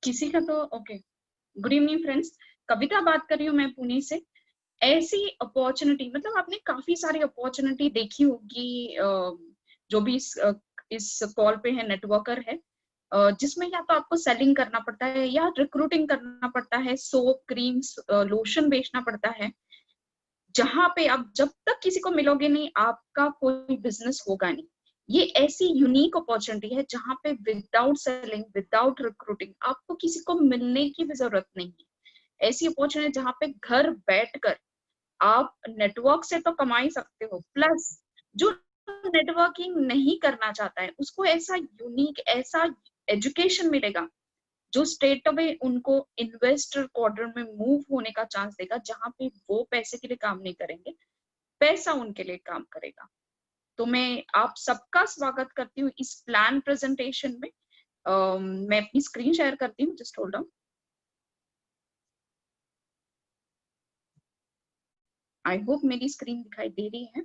किसी का तो ओके। गुड इवनिंग फ्रेंड्स, कविता बात कर रही हूँ मैं पुणे से। ऐसी अपॉर्चुनिटी मतलब आपने काफी सारी अपॉर्चुनिटी देखी होगी, जो भी इस कॉल पे है, नेटवर्कर है, जिसमें या तो आपको सेलिंग करना पड़ता है या रिक्रूटिंग करना पड़ता है, सोप क्रीम्स लोशन बेचना पड़ता है। जहां पे आप जब तक किसी को मिलोगे नहीं, आपका कोई बिजनेस होगा नहीं। ये ऐसी यूनिक अपॉर्चुनिटी है जहां पे विदाउट सेलिंग, विदाउट रिक्रूटिंग आपको किसी को मिलने की भी जरूरत नहीं है। ऐसी अपॉर्चुनिटी जहां पे घर बैठकर आप नेटवर्क से तो कमा ही सकते हो, प्लस जो नेटवर्किंग नहीं करना चाहता है उसको ऐसा यूनिक, ऐसा एजुकेशन मिलेगा जो स्ट्रेट अवे उनको इन्वेस्टर क्वाड्रेंट में मूव होने का चांस देगा, जहां पे वो पैसे के लिए काम नहीं करेंगे, पैसा उनके लिए काम करेगा। तो मैं आप सबका स्वागत करती हूँ इस प्लान प्रेजेंटेशन में। मैं अपनी स्क्रीन शेयर करती हूँ, just hold on. I hope मेरी स्क्रीन दिखाई दे रही है।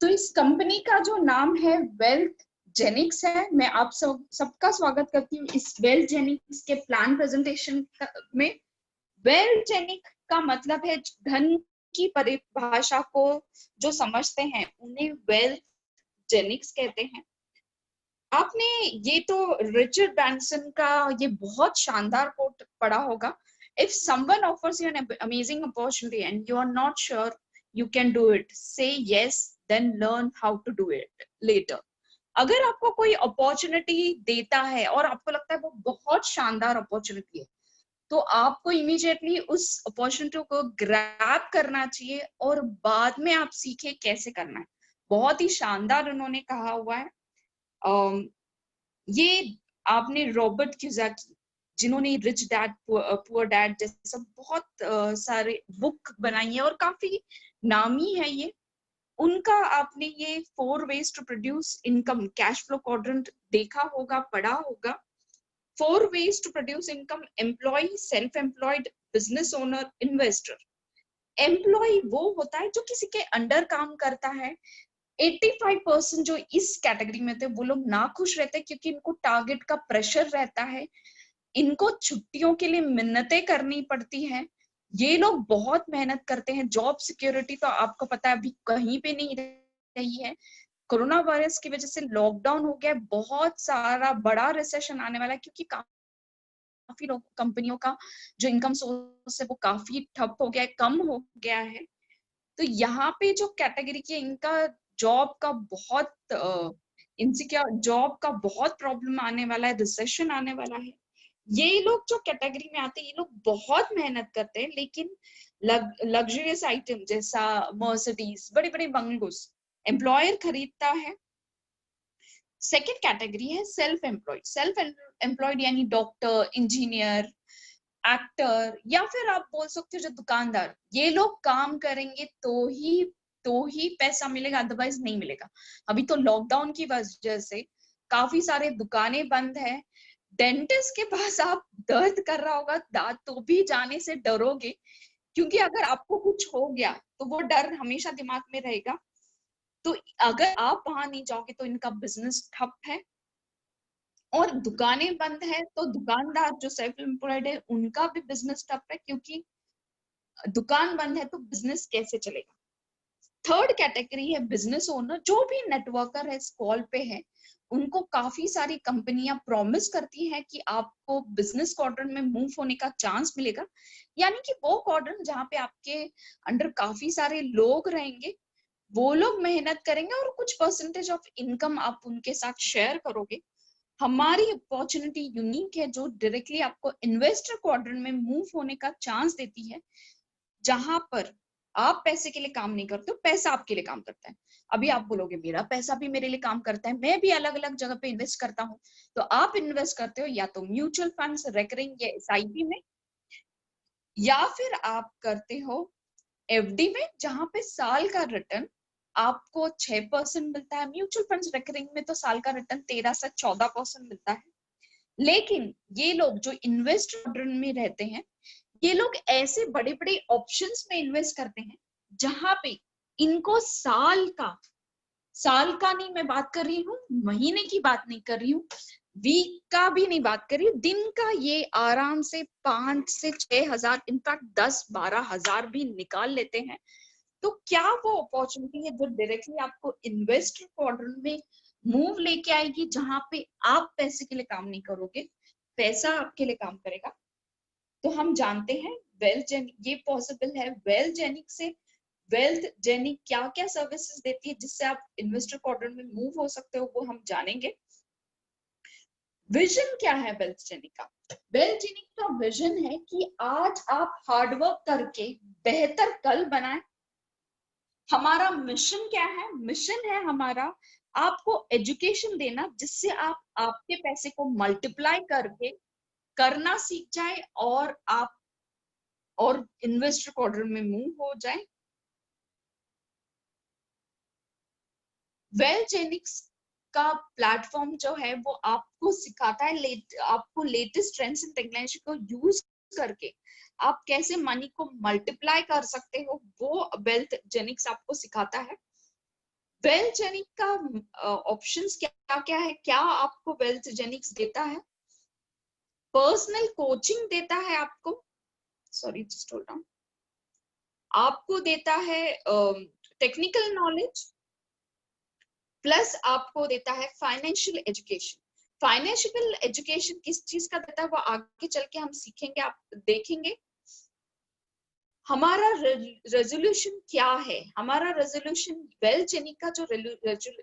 तो इस कंपनी का जो नाम है वेल्थ जेनिक्स है। मैं आप सबका स्वागत करती हूँ इस वेल्थ जेनिक्स के प्लान प्रेजेंटेशन में। वेल्थ जेनिक का मतलब है धन की परिभाषा को जो समझते हैं उन्हें वेल्थ जेनिक्स कहते हैं। आपने ये तो रिचर्ड ब्रांसन का ये बहुत शानदार कोट पढ़ा होगा, if someone offers you an amazing opportunity and you are not sure you can do it, say yes then learn how to do it later. अगर आपको कोई अपॉर्चुनिटी देता है और आपको लगता है वो बहुत शानदार अपॉर्चुनिटी है, तो आपको इमीडिएटली उस अपॉर्चुनिटी को ग्रैब करना चाहिए और बाद में आप सीखे कैसे करना है। बहुत ही शानदार उन्होंने कहा हुआ है। ये आपने रॉबर्ट कियोसाकी, जिन्होंने रिच डैड पुअर डैड जैसे बहुत सारे बुक बनाई है और काफी नामी है ये, उनका आपने ये 4 ways to produce income cash flow quadrant देखा होगा, पढ़ा होगा। 4 ways to produce income: employ, self employed, business owner, investor. Employ वो होता है जो किसी के अंडर काम करता है। 85% जो इस कैटेगरी में थे वो लोग ना खुश रहते क्योंकि इनको टारगेट का प्रेशर रहता है, इनको छुट्टियों के लिए मिन्नतें करनी पड़ती हैं, ये लोग बहुत मेहनत करते हैं। जॉब सिक्योरिटी तो आपको पता है अभी कहीं पे नहीं रही है। कोरोना वायरस की वजह से लॉकडाउन हो गया, बहुत सारा बड़ा रिसेशन आने वाला है क्योंकि काफी लोग कंपनियों का जो इनकम सोर्स है वो काफी ठप हो गया है, कम हो गया है। तो यहाँ पे जो कैटेगरी की इनका जॉब का बहुत इनसिक्योर, जॉब का बहुत प्रॉब्लम आने वाला है, रिसेशन आने वाला है। ये लोग जो कैटेगरी में आते हैं ये लोग बहुत मेहनत करते हैं, लेकिन लग्जरियस आइटम जैसा मर्सिडीज, बड़े बड़े बंगलोस एम्प्लॉयर खरीदता है। सेकेंड कैटेगरी है सेल्फ एम्प्लॉयड। सेल्फ एम्प्लॉयड यानी डॉक्टर, इंजीनियर, एक्टर, या फिर आप बोल सकते हो जो दुकानदार, ये लोग काम करेंगे तो ही पैसा मिलेगा, अदरवाइज नहीं मिलेगा। अभी तो लॉकडाउन की वजह से काफी सारे दुकानें बंद है। डेंटिस्ट के पास आप दर्द कर रहा होगा दांत तो भी जाने से डरोगे, क्योंकि अगर आपको कुछ हो गया तो वो डर हमेशा दिमाग में रहेगा। तो अगर आप वहां नहीं जाओगे तो इनका बिजनेस ठप है। और दुकानें बंद है तो दुकानदार जो सेल्फ एम्प्लॉयड है उनका भी बिजनेस ठप है, क्योंकि दुकान बंद है तो बिजनेस कैसे चलेगा। थर्ड कैटेगरी है बिजनेस ओनर। जो भी नेटवर्कर है इस कॉल पे है, उनको काफी सारी कंपनियां प्रॉमिस करती हैं कि आपको बिजनेस क्वाड्रेंट में मूव होने का चांस मिलेगा, यानी कि वो क्वाड्रेंट जहाँ पे आपके अंडर काफी सारे लोग रहेंगे, वो लोग मेहनत करेंगे और कुछ परसेंटेज ऑफ इनकम आप उनके साथ शेयर करोगे। हमारी अपॉर्चुनिटी यूनिक है जो डायरेक्टली आपको इन्वेस्टर क्वाड्रेंट में मूव होने का चांस देती है, जहां पर आप पैसे के लिए काम नहीं करते हो, पैसा आपके लिए काम करता है। अभी आप बोलोगे मेरा पैसा भी मेरे लिए काम करता है, मैं भी अलग अलग जगह पे इन्वेस्ट करता हूँ। तो आप इन्वेस्ट करते हो या तो म्यूचुअल फंड्स, रेकरिंग या एसआईपी में, या फिर आप करते हो एफडी में, जहां पे साल का रिटर्न आपको 6% मिलता है। म्यूचुअल फंड्स रेकरिंग में तो साल का रिटर्न 13 से 14% मिलता है। लेकिन ये लोग जो इन्वेस्ट मॉडल में रहते हैं, ये लोग ऐसे बड़े बड़े ऑप्शंस में इन्वेस्ट करते हैं जहां पे इनको साल का नहीं मैं बात कर रही हूँ, महीने की बात नहीं कर रही हूँ, वीक का भी नहीं बात कर रही हूँ, दिन का ये आराम से 5 से 6 हजार, इनफैक्ट 10-12 हजार भी निकाल लेते हैं। तो क्या वो अपॉर्चुनिटी है जो डायरेक्टली आपको इन्वेस्टर क्वाड्रेंट में मूव लेके आएगी, जहां पे आप पैसे के लिए काम नहीं करोगे, पैसा आपके लिए काम करेगा। तो हम जानते हैं वेल्थ ये पॉसिबल है। वेल्थ जेनिक क्या क्या सर्विसेज देती है जिससे आप इन्वेस्टर क्वाड्रेंट में मूव हो सकते हो, वो हम जानेंगे। विजन क्या है वेल्थ जेनिक का? वेल्थ जेनिक का विजन है कि आज आप हार्डवर्क करके बेहतर कल बनाएं। हमारा मिशन क्या है? मिशन है हमारा आपको एजुकेशन देना जिससे आप आपके पैसे को मल्टीप्लाई करके करना सीख जाए और आप और इन्वेस्टर क्वाड्रेंट में मूव हो जाए। वेलजेनिक्स का प्लेटफॉर्म जो है वो आपको सिखाता है आपको लेटेस्ट ट्रेंड्स एंड टेक्नोलॉजी को यूज करके आप कैसे मनी को मल्टीप्लाई कर सकते हो, वो वेल्थ जेनिक्स आपको सिखाता है। वेल्थ जेनिक का ऑप्शंस क्या क्या है? क्या आपको वेल्थ जेनिक्स देता है? पर्सनल कोचिंग देता है आपको, सॉरी जस्ट होल्ड ऑन, आपको देता है टेक्निकल नॉलेज, प्लस आपको देता है फाइनेंशियल एजुकेशन। फाइनेंशियल एजुकेशन किस चीज का देता है वो आगे चल के हम सीखेंगे, आप देखेंगे। हमारा रेजोल्यूशन क्या है? हमारा रेजोल्यूशन वेल्थ जेनिक का जो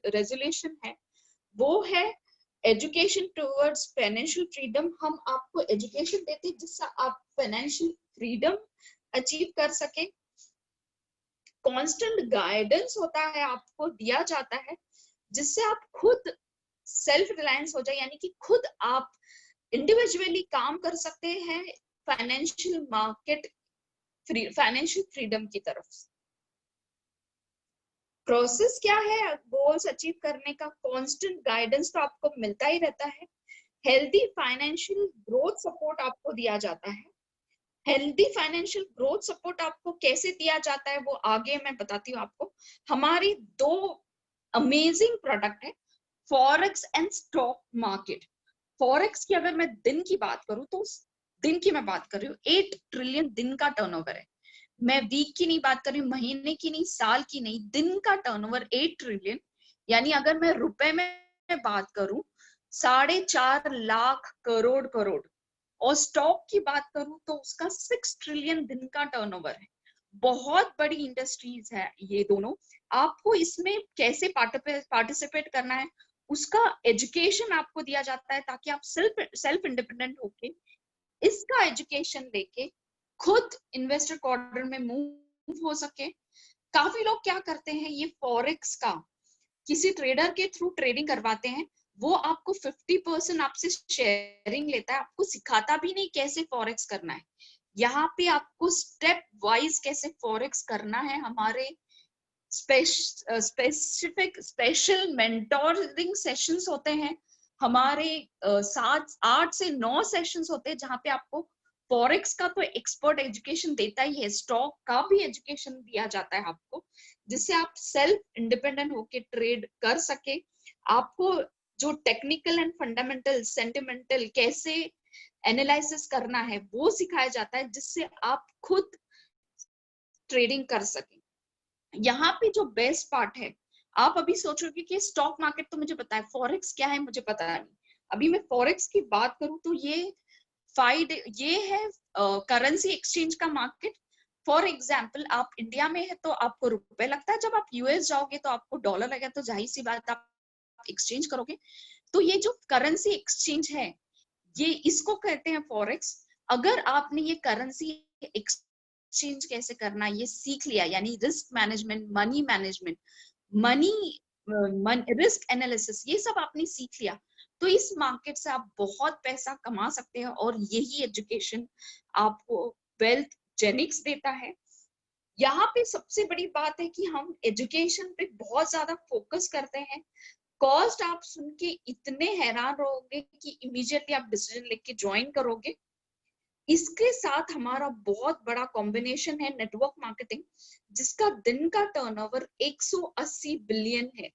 रेजोल्यूशन है वो है एजुकेशन टुवर्ड्स फाइनेंशियल फ्रीडम। हम आपको एजुकेशन देते हैं जिससे आप फाइनेंशियल फ्रीडम अचीव कर सके। कांस्टेंट गाइडेंस होता है, आपको दिया जाता है जिससे आप खुद सेल्फ रिलायंस हो जाए, यानी कि खुद आप इंडिविजुअली काम कर सकते हैं फाइनेंशियल मार्केट फाइनेंशियल फ्रीडम की तरफ। प्रोसेस क्या है गोल्स अचीव करने का? कांस्टेंट गाइडेंस तो आपको मिलता ही रहता है। हेल्दी फाइनेंशियल ग्रोथ सपोर्ट आपको दिया जाता है। हेल्दी फाइनेंशियल ग्रोथ सपोर्ट आपको कैसे दिया जाता है वो आगे मैं बताती हूँ आपको। हमारी 2 अमेजिंग प्रोडक्ट है, forex and stock market. Forex की अगर मैं दिन की बात करूं तो दिन की मैं बात कर रही हूँ, 8 ट्रिलियन दिन का टर्नओवर है। मैं वीक की नहीं बात कर रही हूँ, महीने की नहीं, साल की नहीं, दिन का टर्नओवर 8 ट्रिलियन। यानी अगर मैं रुपए में बात करूं 4.5 लाख करोड़। और स्टॉक की बात करूं तो उसका 6 ट्रिलियन दिन का टर्नओवर है। बहुत बड़ी इंडस्ट्रीज है ये दोनों। आपको इसमें कैसे पार्टिसिपेट करना है उसका एजुकेशन आपको दिया जाता है ताकि आप सेल्फ इंडिपेंडेंट होके इसका एजुकेशन लेके खुद इन्वेस्टर क्वाड्रेंट में मूव हो सके। काफी लोग क्या करते हैं, ये फॉरेक्स का किसी ट्रेडर के थ्रू ट्रेडिंग करवाते हैं, वो आपको 50% आपसे शेयरिंग लेता है, आपको सिखाता भी नहीं कैसे फॉरेक्स करना है। यहाँ पे आपको स्टेप वाइज कैसे फॉरेक्स करना है, हमारे स्पेशल मेंटोरिंग सेशंस होते हैं, हमारे 8 से 9 सेशंस होते हैं जहाँ पे आपको फॉरेक्स का तो एक्सपर्ट एजुकेशन देता ही है, स्टॉक का भी एजुकेशन दिया जाता है आपको, जिससे आप सेल्फ इंडिपेंडेंट होके ट्रेड कर सके। आपको जो टेक्निकल एंड फंडामेंटल सेंटिमेंटल कैसे एनालिसिस करना है वो सिखाया जाता है, जिससे आप खुद ट्रेडिंग कर सके। यहाँ पे जो बेस्ट पार्ट है, आप अभी सोचोगे कि स्टॉक मार्केट तो मुझे पता है, फॉरेक्स क्या है मुझे पता नहीं। अभी मैं फॉरेक्स की बात करूं तो ये है करेंसी एक्सचेंज का मार्केट। फॉर एग्जाम्पल आप इंडिया में है तो आपको रुपए लगता है, जब आप यूएस जाओगे तो आपको डॉलर लगेगा, तो जाहिर सी बात आप एक्सचेंज करोगे। तो ये जो करेंसी एक्सचेंज है ये इसको कहते हैं फॉरेक्स। अगर आपने ये करेंसी एक्सचेंज कैसे करना ये सीख लिया, यानी risk management, money management, risk analysis, ये सब आपने सीख लिया, तो इस मार्केट से आप बहुत पैसा कमा सकते हैं। और यही एजुकेशन आपको वेल्थ जेनिक्स देता है। यहाँ पे सबसे बड़ी बात है कि हम एजुकेशन पे बहुत ज्यादा फोकस करते हैं। कॉस्ट आप सुन के इतने हैरान रहोगे कि इमीडिएटली आप डिसीजन लेके ज्वाइन करोगे। इसके साथ हमारा बहुत बड़ा कॉम्बिनेशन है नेटवर्क मार्केटिंग, जिसका दिन का टर्नओवर 180 बिलियन है।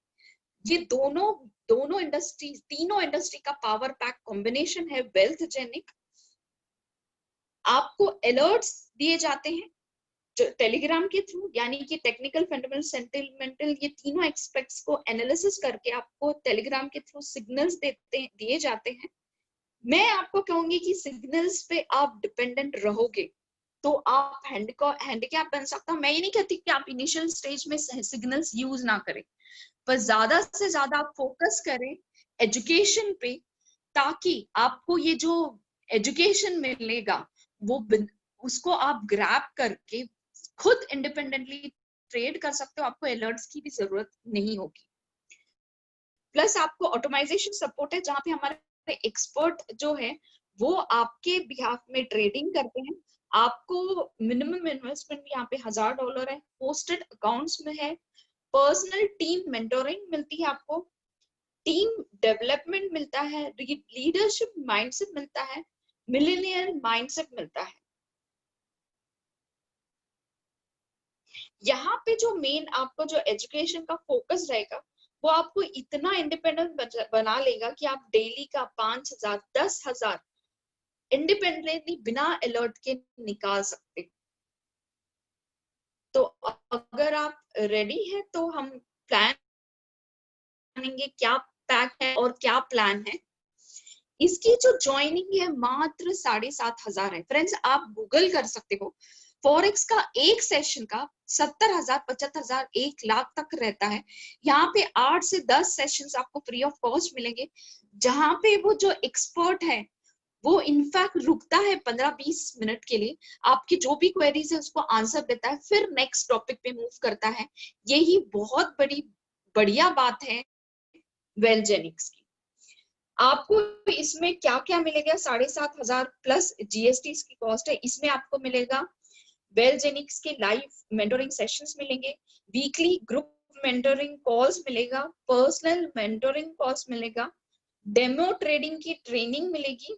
ये दोनों दोनों इंडस्ट्री, तीनों इंडस्ट्री का पावर पैक कॉम्बिनेशन है वेल्थ जेनिक। आपको अलर्ट्स दिए जाते हैं जो टेलीग्राम के थ्रू, यानी कि टेक्निकल, फंडामेंटल, सेंटिमेंटल, ये तीनों एस्पेक्ट्स को एनालिसिस करके आपको टेलीग्राम के थ्रू सिग्नल्स दिए जाते हैं। मैं आपको कहूंगी कि सिग्नल्स पे आप डिपेंडेंट रहोगे तो आप हैंडीकैप बन सकता हूँ। मैं ये नहीं कहती कि आप इनिशियल स्टेज में सिग्नल्स यूज ना करें, पर ज्यादा से ज्यादा आप फोकस करें एजुकेशन पे, ताकि आपको ये जो एजुकेशन मिलेगा वो उसको आप ग्रैब करके खुद इंडिपेंडेंटली ट्रेड कर सकते हो। आपको अलर्ट्स की भी जरूरत नहीं होगी। प्लस आपको ऑटोमाइजेशन सपोर्ट है, जहां पे हमारे एक्सपर्ट जो है वो आपके बिहाफ में ट्रेडिंग करते हैं। आपको मिनिमम इन्वेस्टमेंट यहाँ पे $1000 है, पोस्टेड अकाउंट्स में है, पर्सनल टीम मेंटोरिंग मिलती है, आपको टीम डेवलपमेंट मिलता है, लीडरशिप माइंडसेट मिलता है, मिलेनियर माइंडसेट मिलता है। यहाँ पे जो मेन आपको जो एजुकेशन का फोकस रहेगा वो आपको इतना इंडिपेंडेंट बना लेगा कि आप डेली का 5000 10,000 इंडिपेंडेंटली बिना अलर्ट के निकाल सकते। तो अगर आप रेडी है तो हम प्लान जानेंगे क्या पैक है और क्या प्लान है। इसकी जो ज्वाइनिंग है मात्र 7,500 है। फ्रेंड्स, आप गूगल कर सकते हो, फॉरेक्स का एक सेशन का 70,000, 75,000, 1 लाख तक रहता है। यहाँ पे 8 से 10 सेशंस आपको फ्री ऑफ कॉस्ट मिलेंगे, जहां पे वो जो एक्सपर्ट है वो इनफैक्ट रुकता है 15-20 मिनट के लिए, आपकी जो भी क्वेरीज है उसको आंसर देता है, फिर नेक्स्ट टॉपिक पे मूव करता है। यही बहुत बढ़िया बात है वेलजेनिक्स की। आपको इसमें क्या क्या मिलेगा? 7,500 प्लस जीएसटी की कॉस्ट है। इसमें आपको मिलेगा वेलजेनिक्स के लाइव मेंटोरिंग सेशंस मिलेंगे, वीकली ग्रुप मेंटोरिंग कॉल्स मिलेगा, पर्सनल मेंटोरिंग कॉल्स मिलेगा, डेमो ट्रेडिंग की ट्रेनिंग मिलेगी,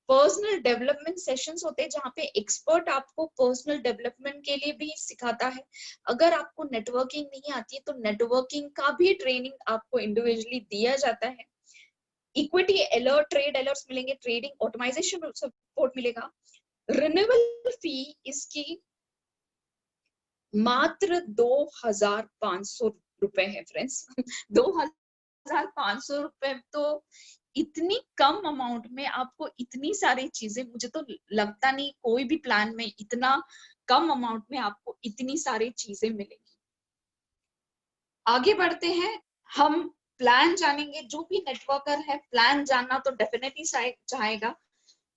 पर्सनल डेवलपमेंट सेशंस होते हैं जहाँ पे एक्सपर्ट आपको पर्सनल डेवलपमेंट के लिए भी सिखाता है। अगर आपको नेटवर्किंग नहीं आती है तो नेटवर्किंग का भी ट्रेनिंग आपको इंडिविजुअली दिया जाता है। इक्विटी अलर्ट, ट्रेड अलर्ट्स मिलेंगे, ट्रेडिंग ऑटोमाइजेशन सपोर्ट मिलेगा। रिन्यूअल फी इसकी मात्र 2,500 रुपए है फ्रेंड्स। 2,500 रुपए तो इतनी कम अमाउंट में आपको इतनी सारी चीजें, मुझे तो लगता नहीं कोई भी प्लान में इतना कम अमाउंट में आपको इतनी सारी चीजें मिलेंगी। आगे बढ़ते हैं, हम प्लान जानेंगे। जो भी नेटवर्कर है प्लान जानना तो डेफिनेटली चाहेगा,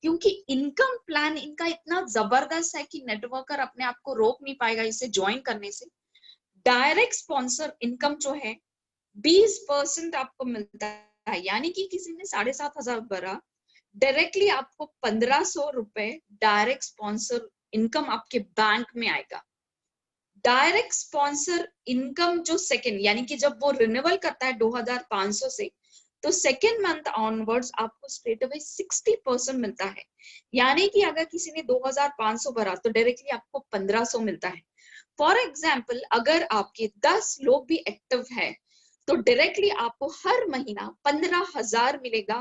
क्योंकि इनकम प्लान इनका इतना जबरदस्त है कि नेटवर्कर अपने आप को रोक नहीं पाएगा इसे ज्वाइन करने से। डायरेक्ट स्पॉन्सर इनकम जो है 20% आपको मिलता है, यानी कि किसी ने 7,500 भरा, डायरेक्टली आपको 1,500 रुपए डायरेक्ट स्पॉन्सर इनकम आपके बैंक में आएगा। डायरेक्ट स्पॉन्सर इनकम जो सेकंड, यानी कि जब वो रिन्यूअल करता है 2,500 से, तो सेकेंड मंथ ऑनवर्ड्स आपको स्ट्रेट अवे 60% मिलता है। यानी कि अगर किसी ने 2,500 भरा तो डायरेक्टली आपको 1,500 मिलता है। फॉर एग्जाम्पल, अगर आपके 10 लोग भी एक्टिव है तो डायरेक्टली आपको हर महीना 15,000 मिलेगा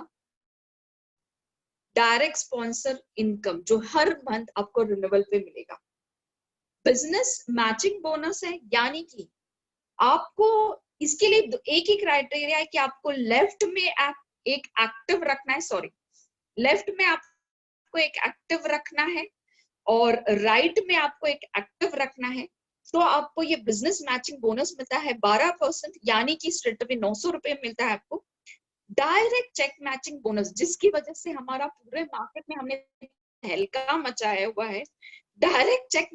डायरेक्ट स्पॉन्सर इनकम, जो हर मंथ आपको रिन्यूअल पे मिलेगा। बिजनेस मैचिंग बोनस है, यानी कि आपको इसके लिए एक ही क्राइटेरिया है कि आपको लेफ्ट में एक एक्टिव रखना है, लेफ्ट में आपको एक एक्टिव रखना है और राइट में आपको एक एक्टिव रखना है, तो आपको ये बिजनेस मैचिंग बोनस मिलता है 12%, यानी कि स्ट्रेट अवे 900 रुपए मिलता है आपको। डायरेक्ट चेक मैचिंग बोनस, जिसकी वजह से हमारा पूरे मार्केट में हमने हल्का मचाया हुआ है। डायरेक्ट चेक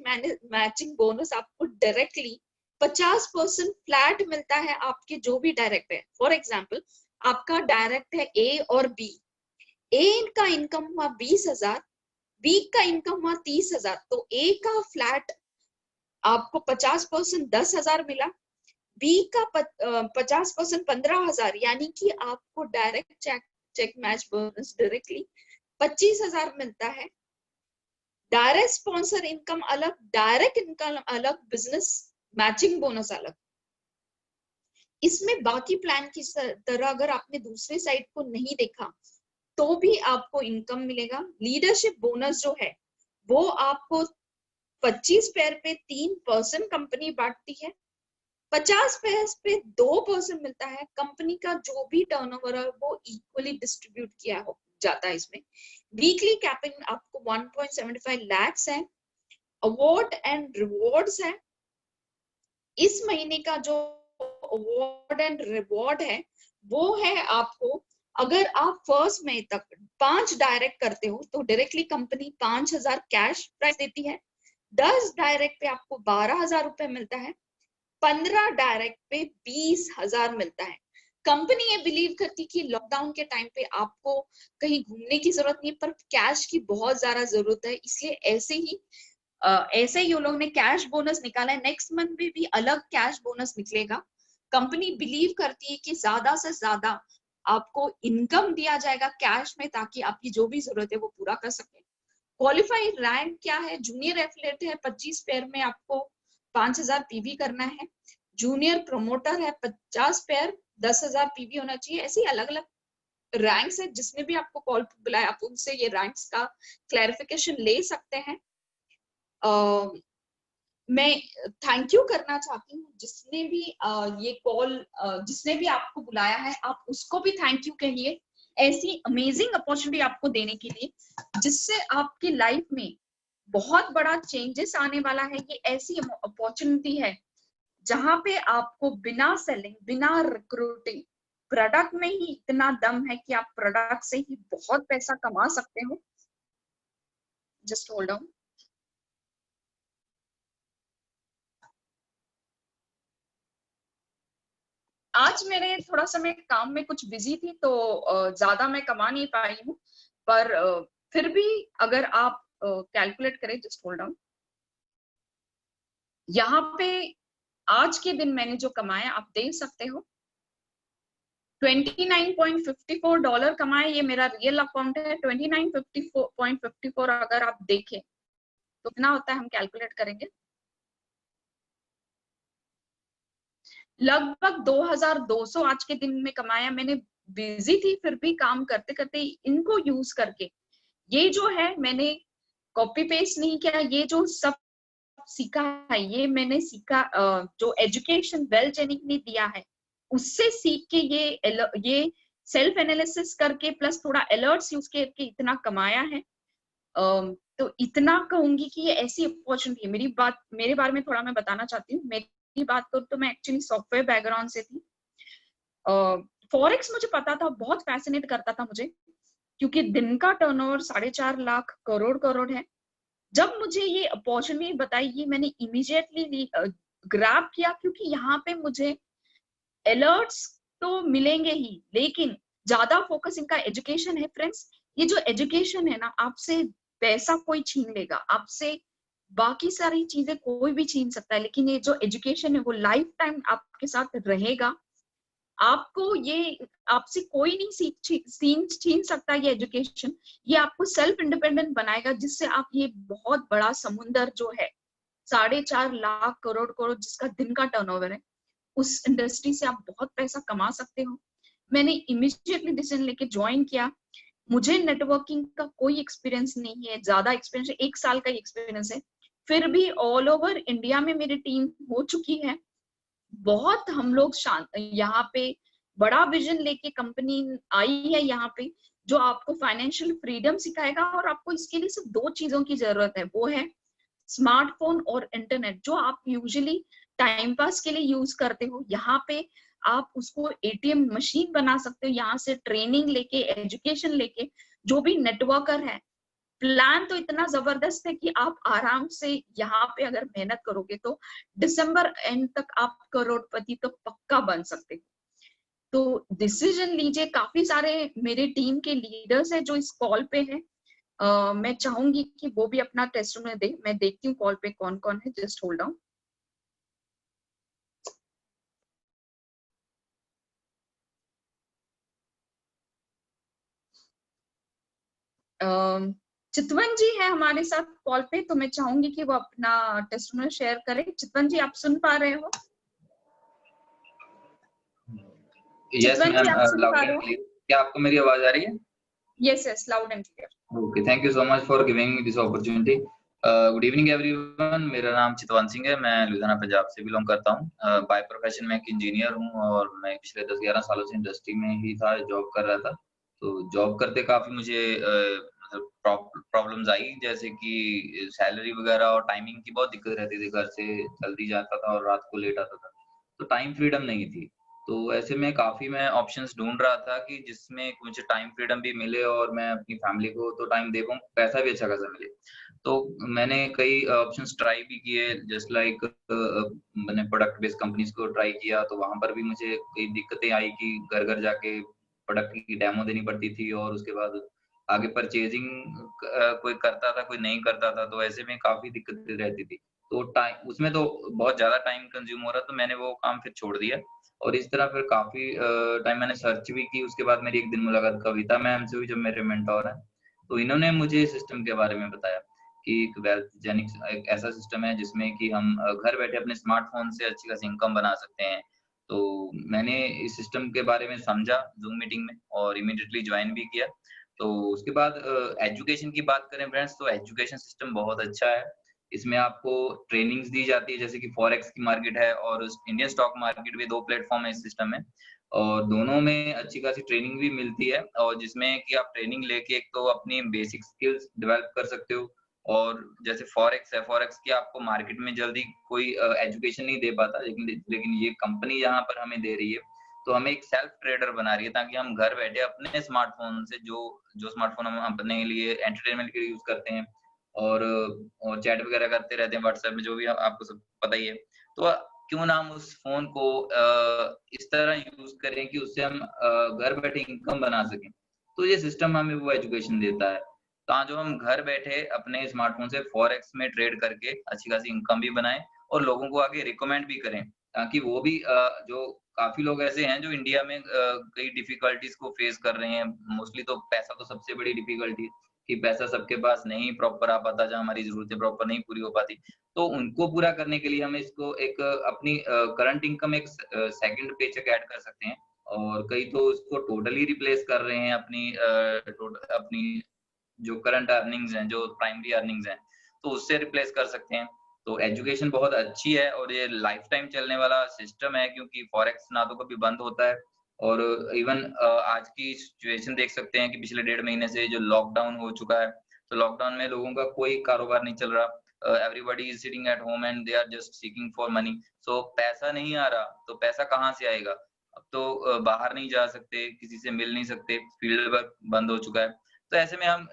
मैचिंग बोनस आपको डायरेक्टली 50% फ्लैट मिलता है आपके जो भी डायरेक्ट है। फॉर एग्जाम्पल, आपका डायरेक्ट है ए और बी, ए का इनकम हुआ 20,000, बी का इनकम हुआ 30,000, तो ए का फ्लैट आपको 50% 10,000 मिला, बी का 50% 15,000, यानी कि आपको direct check match bonus directly 25,000 मिलता है। डायरेक्ट स्पॉन्सर इनकम अलग, डायरेक्ट इनकम अलग, बिजनेस मैचिंग बोनस अलग। इसमें बाकी प्लान की तरह अगर आपने दूसरे साइड को नहीं देखा तो भी आपको इनकम मिलेगा। लीडरशिप बोनस जो है वो आपको 25 पेयर पे 3% कंपनी बांटती है, 50 पेयर पे 2% मिलता है। कंपनी का जो भी टर्नओवर है वो इक्वली डिस्ट्रीब्यूट किया हो जाता है इसमें। वीकली कैपिंग आपको 1.75 लाख है। अवार्ड एंड रिवॉर्ड्स है। इस महीने का जो अवार्ड एंड रिवॉर्ड है वो है आपको, अगर आप 1 मई तक 5 डायरेक्ट करते हो तो डायरेक्टली कंपनी 5,000 कैश प्राइस देती है। 10 डायरेक्ट पे आपको 12,000 रुपए मिलता है। 15 डायरेक्ट पे 20,000 मिलता है। कंपनी ये बिलीव करती कि लॉकडाउन के टाइम पे आपको कहीं घूमने की जरूरत नहीं, पर कैश की बहुत ज्यादा जरूरत है, इसलिए ऐसे ही उन लोगों ने कैश बोनस निकाला है। नेक्स्ट मंथ में भी अलग कैश बोनस निकलेगा। कंपनी बिलीव करती है कि ज्यादा से ज्यादा आपको इनकम दिया जाएगा कैश में, ताकि आपकी जो भी जरूरत है वो पूरा कर सके। क्वालिफाइड रैंक क्या है? जूनियर एफिलिएट है, 25 पेयर में आपको 5,000 पीवी करना है। जूनियर प्रमोटर है, 50 पेयर 10,000 पीवी होना चाहिए। ऐसी अलग अलग रैंक्स है, जिसने भी आपको कॉल बुलाया आप उनसे ये रैंक्स का क्लैरिफिकेशन ले सकते हैं। मैं थैंक यू करना चाहती हूँ जिसने भी ये कॉल जिसने भी आपको बुलाया है, आप उसको भी थैंक यू कहिए ऐसी अमेजिंग अपॉर्चुनिटी आपको देने के लिए, जिससे आपकी लाइफ में बहुत बड़ा चेंजेस आने वाला है। ये ऐसी अपॉर्चुनिटी है जहां पे आपको बिना सेलिंग, बिना रिक्रूटिंग, प्रोडक्ट में ही इतना दम है कि आप प्रोडक्ट से ही बहुत पैसा कमा सकते हो। Just hold on. आज मेरे थोड़ा सा मैं काम में कुछ बिजी थी तो ज्यादा मैं कमा नहीं पाई हूँ, पर फिर भी अगर आप कैलकुलेट करें, जस्ट होल्ड ऑन, यहाँ पे आज के दिन मैंने जो कमाया आप देख सकते हो, $29.54 कमाए। ये मेरा रियल अकाउंट है। 29.54 अगर आप देखें तो कितना होता है, हम कैलकुलेट करेंगे। लगभग 2,200 आज के दिन में कमाया मैंने। बिजी थी फिर भी काम करते करते इनको यूज करके, ये जो है मैंने कॉपी पेस्ट नहीं किया, ये जो सब सीखा है ये मैंने सीखा जो एजुकेशन वेल जेनिक ने दिया है उससे सीख के ये सेल्फ एनालिसिस करके प्लस थोड़ा अलर्ट्स यूज करके इतना कमाया है। तो इतना कहूंगी कि ये ऐसी अपॉर्चुनिटी है। मेरे बारे में थोड़ा मैं बताना चाहती हूँ। मेरी बात करूँ तो मैं एक्चुअली सॉफ्टवेयर बैकग्राउंड से थी। फॉरेक्स मुझे पता था, बहुत फैसिनेट करता था मुझे, क्योंकि दिन का टर्नओवर 4.5 लाख करोड़ है। जब मुझे ये अपॉर्चुनिटी बताई, ये मैंने इमीडिएटली ग्रैब किया, क्योंकि यहाँ पे मुझे अलर्ट्स तो मिलेंगे ही, लेकिन ज्यादा फोकस इनका एजुकेशन है। फ्रेंड्स, ये जो एजुकेशन है ना, आपसे पैसा कोई छीन लेगा, आपसे बाकी सारी चीजें कोई भी छीन सकता है, लेकिन ये जो एजुकेशन है वो लाइफ टाइम आपके साथ रहेगा। आपको ये आपसे कोई नहीं छीन सकता ये एजुकेशन। ये आपको सेल्फ इंडिपेंडेंट बनाएगा, जिससे आप ये बहुत बड़ा समुंदर जो है 4.5 लाख करोड़ जिसका दिन का टर्नओवर है, उस इंडस्ट्री से आप बहुत पैसा कमा सकते हो। मैंने इमीडिएटली डिसीजन लेके ज्वाइन किया। मुझे नेटवर्किंग का कोई एक्सपीरियंस नहीं है, ज्यादा एक्सपीरियंस 1 साल का एक्सपीरियंस है, फिर भी ऑल ओवर इंडिया में मेरी टीम हो चुकी है। बहुत हम लोग यहाँ पे बड़ा विजन लेके कंपनी आई है यहाँ पे, जो आपको फाइनेंशियल फ्रीडम सिखाएगा। और आपको इसके लिए सिर्फ 2 चीजों की जरूरत है, वो है स्मार्टफोन और इंटरनेट। जो आप यूजुअली टाइम पास के लिए यूज करते हो, यहाँ पे आप उसको एटीएम मशीन बना सकते हो। यहाँ से ट्रेनिंग लेके, एजुकेशन लेके, जो भी नेटवर्कर है, प्लान तो इतना जबरदस्त है कि आप आराम से यहाँ पे अगर मेहनत करोगे तो दिसंबर एंड तक आप करोड़पति तो पक्का बन सकते हो। तो डिसीजन लीजिए। काफी सारे मेरे टीम के लीडर्स हैं जो इस कॉल पे हैं। मैं चाहूंगी कि वो भी अपना टेस्टिमोनी दे। मैं देखती हूँ कॉल पे कौन कौन है। Just hold on. Chitwan ji है हमारे साथ कॉल पे, तो मैं चाहूंगी कि वो अपना टेस्टिमोनियल शेयर करें। चितवन जी, आप सुन पा रहे हो? यस चितवन जी, मैम, आप सुन लाउड पा एंड रहे हो? क्लियर। क्या आपको मेरी आवाज आ रही है? Yes yes, loud and clear. Okay, thank you so much for giving me this opportunity. Good evening everyone, मेरा नाम चितवन सिंह है, मैं लुधियाना पंजाब से बिलोंग करता हूँ। बाय प्रोफेशन मैं एक इंजीनियर हूँ और मैं पिछले 10-11 सालों से इंडस्ट्री में ही था, जॉब कर रहा था। तो जॉब करते काफ़ी मुझे मतलब प्रॉब्लम्स आई, जैसे कि सैलरी वगैरह और टाइमिंग की बहुत दिक्कत रहती थी, घर से जल्दी जाता था और रात को लेट आता था, तो टाइम फ्रीडम नहीं थी। तो ऐसे में काफ़ी मैं ऑप्शंस ढूँढ रहा था कि जिसमें मुझे टाइम फ्रीडम भी मिले और मैं अपनी फैमिली को तो टाइम दे पाऊँ, पैसा भी अच्छा खासा मिले। तो मैंने कई ऑप्शंस ट्राई भी किए, जस्ट लाइक मैंने प्रोडक्ट बेस्ड कंपनीज़ को ट्राई किया, तो वहाँ पर भी मुझे कई दिक्कतें आई कि घर-घर जाके प्रोडक्ट की डेमो देनी पड़ती थी और उसके बाद आगे परचेज़िंग कोई करता था, कोई नहीं करता था, तो ऐसे में काफ़ी दिक्कतें रहती थी। तो उसमें तो बहुत ज़्यादा टाइम कंज़्यूम हो रहा, तो मैंने वो काम फिर छोड़ दिया। और इस तरह फिर काफ़ी टाइम मैंने सर्च भी की, उसके बाद मेरी एक दिन मुलाकात कविता मैम से हुई, जो मेरे मेंटर हैं। तो इन्होंने मुझे इस सिस्टम के बारे में बताया कि एक वेल्थ जेनिक्स एक ऐसा सिस्टम है जिसमें कि हम घर बैठे अपने स्मार्टफ़ोन से अच्छी खासी इनकम बना सकते हैं। तो मैंने इस सिस्टम के बारे में समझा ज़ूम मीटिंग में और इमीडिएटली जॉइन भी किया। तो उसके बाद एजुकेशन की बात करें फ्रेंड्स, तो एजुकेशन सिस्टम बहुत अच्छा है। इसमें आपको ट्रेनिंग्स दी जाती है, जैसे कि फॉरेक्स की मार्केट है और इंडियन स्टॉक मार्केट भी 2 प्लेटफ़ॉर्म है इस सिस्टम में और दोनों में अच्छी खासी ट्रेनिंग भी मिलती है और जिसमें कि आप ट्रेनिंग लेके एक तो अपनी बेसिक स्किल्स डेवलप कर सकते हो और जैसे फॉरेक्स है, फॉरेक्स की आपको मार्केट में जल्दी कोई एजुकेशन नहीं दे पाता, लेकिन ये कंपनी यहाँ पर हमें दे रही है, तो हमें एक सेल्फ ट्रेडर बना रही है ताकि हम घर बैठे अपने स्मार्टफ़ोन से जो जो स्मार्टफ़ोन हम अपने लिए एंटरटेनमेंट के लिए यूज़ करते हैं और चैट वगैरह करते रहते हैं व्हाट्सएप में, जो भी आपको सब पता ही है। तो क्यों ना हम उस फ़ोन को इस तरह यूज़ करें कि उससे हम घर बैठे इनकम बना सकें। तो ये सिस्टम हमें वो एजुकेशन देता है। कहाँ जो हम घर बैठे अपने स्मार्टफ़ोन से फॉरेक्स में ट्रेड करके अच्छी खासी इनकम भी बनाएँ और लोगों को आगे रिकमेंड भी करें, ताकि वो भी जो काफ़ी लोग ऐसे हैं जो इंडिया में कई डिफ़िकल्टीज़ को फ़ेस कर रहे हैं। मोस्टली तो पैसा तो सबसे बड़ी डिफ़िकल्टी है कि पैसा सबके पास नहीं प्रॉपर आ पाता, जहाँ हमारी ज़रूरतें प्रॉपर नहीं पूरी हो पाती। तो उनको पूरा करने के लिए हम इसको एक अपनी करंट इनकम एक सेकंड पेचेक ऐड कर सकते हैं और कई तो इसको टोटली रिप्लेस कर रहे हैं अपनी जो करंट अर्निंग्स हैं, जो प्राइमरी अर्निंग्स हैं, तो उससे रिप्लेस कर सकते हैं। तो एजुकेशन बहुत अच्छी है और ये लाइफ टाइम चलने वाला सिस्टम है क्योंकि फॉरेक्स ना तो कभी बंद होता है और इवन आज की सिचुएशन देख सकते हैं कि पिछले 1.5 महीने से जो लॉकडाउन हो चुका है, तो लॉकडाउन में लोगों का कोई कारोबार नहीं चल रहा। Everybody is sitting at home and they are just seeking for money. So पैसा नहीं आ रहा, तो पैसा कहाँ से आएगा? अब तो बाहर नहीं जा सकते, किसी से मिल नहीं सकते, फील्ड वर्क बंद हो चुका है। तो ऐसे में हम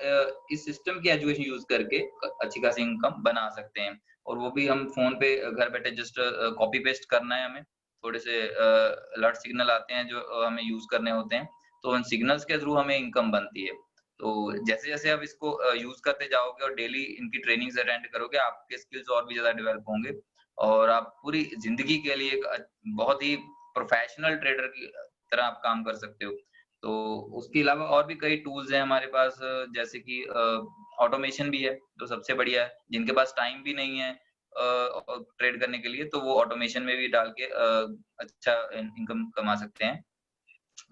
इस सिस्टम की एजुकेशन यूज़ करके अच्छी खासी इनकम बना सकते हैं और वो भी हम फ़ोन पे घर बैठे जस्ट कॉपी पेस्ट करना है हमें। थोड़े से अलर्ट सिग्नल आते हैं जो हमें यूज़ करने होते हैं, तो उन सिग्नल्स के थ्रू हमें इनकम बनती है। तो जैसे-जैसे आप इसको यूज़ करते जाओगे और डेली इनकी ट्रेनिंग्स अटेंड करोगे, आपके स्किल्स और भी ज़्यादा डेवलप होंगे और आप पूरी ज़िंदगी के लिए एक बहुत ही प्रोफ़ेशनल ट्रेडर की तरह आप काम कर सकते हो। तो उसके अलावा और भी कई टूल्स हैं हमारे पास, जैसे कि ऑटोमेशन भी है, जो सबसे बढ़िया है। जिनके पास टाइम भी नहीं है ट्रेड करने के लिए, तो वो ऑटोमेशन में भी डाल के अच्छा इनकम कमा सकते हैं।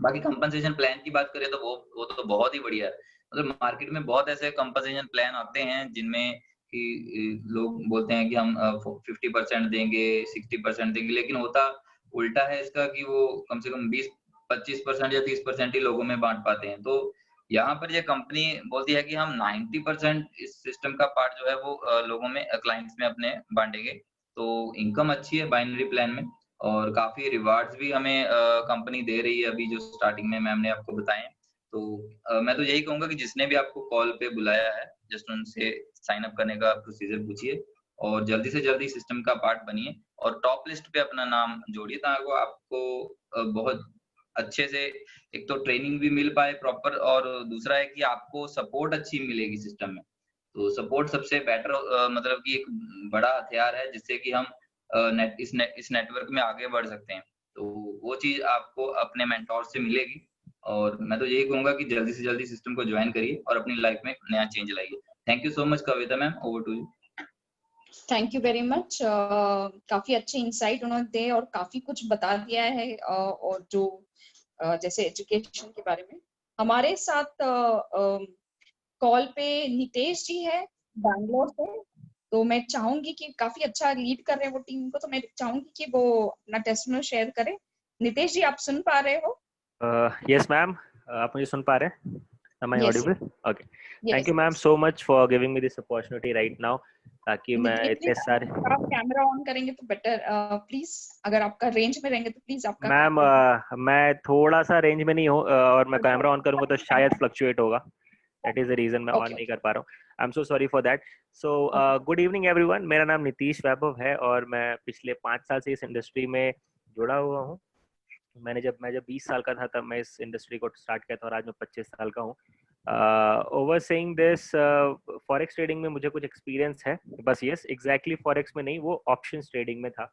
बाकी कंपनसेशन प्लान की बात करें तो वो तो बहुत ही बढ़िया है। मतलब मार्केट में बहुत ऐसे कंपनसेशन प्लान आते हैं जिनमें कि लोग बोलते हैं कि हम 50% देंगे, 60% देंगे, लेकिन होता उल्टा है इसका कि वो कम से कम 20-25% या 30% ही लोगों में बाँट पाते हैं। तो यहाँ पर ये कंपनी बोलती है कि हम 90% इस सिस्टम का पार्ट जो है वो लोगों में क्लाइंट्स में अपने बाँटेंगे। तो इनकम अच्छी है बाइनरी प्लान में और काफ़ी रिवार्ड्स भी हमें कंपनी दे रही है अभी जो स्टार्टिंग में मैम ने आपको बताए हैं। तो मैं तो यही कहूँगा कि जिसने भी आपको कॉल पे बुलाया है, जस्ट उनसे साइन अप करने का प्रोसीजर पूछिए और जल्दी से जल्दी सिस्टम का पार्ट बनिए और टॉप लिस्ट पे अपना नाम जोड़िए ताकि आपको बहुत अच्छे से एक तो ट्रेनिंग भी मिल पाए प्रॉपर और दूसरा है कि आपको सपोर्ट अच्छी मिलेगी सिस्टम में। तो सपोर्ट सबसे बेटर मतलब कि एक बड़ा हथियार है जिससे कि हम इस नेटवर्क में आगे बढ़ सकते हैं। तो वो चीज़ आपको अपने मेंटोर से मिलेगी और मैं तो यही कहूंगा कि जल्दी से जल्दी सिस्टम को ज्वाइन करिए और अपनी लाइफ में नया चेंज लाइए। Thank you so much Kavita ma'am, over to you. Thank you very much. काफी अच्छे इंसाइट उन्होंने दिए और काफी कुछ बता दिया है। और जो जैसे एजुकेशन के बारे में, हमारे साथ कॉल पे नितेश जी है बैंगलोर से। तो मैं चाहूंगी कि काफी अच्छा लीड कर रहे हैं वो टीम को, तो मैं चाहूंगी कि वो अपना टेस्टिमोनियल शेयर करें। नितेश जी, आप सुन पा रहे हो? Yes, ma'am. आप मुझे सुन पा रहे हैं? Am I yes audible? Okay. Thank yes you, ma'am, yes. so much for giving me this opportunity right now. ताकि मैं नितेश जी, इतने सारे अगर आप कैमरा ऑन करेंगे तो बेटर, प्लीज। अगर आपका रेंज में रहेंगे तो प्लीज आपका मैम कैमरा। मैं थोड़ा सा रेंज में नहीं हूँ और मैं अच्छा, कैमरा ऑन करूँगा तो शायद फ्लक्चुएट होगा। दैट इज द रीजन मैं ऑन ओके नहीं कर पा रहा हूँ। I am so sorry for that. So okay good evening everyone. मेरा नाम नीतीश वैभव है और मैं पिछले 5 साल से इस इंडस्ट्री में जुड़ा हुआ हूँ। मैं जब 20 साल का था तब मैं इस इंडस्ट्री को स्टार्ट किया था और आज मैं 25 साल का हूँ। Over saying this, forex trading में मुझे कुछ एक्सपीरियंस है बस। यस, एग्जैक्टली फॉरेक्स में नहीं, वो ऑप्शंस ट्रेडिंग में था।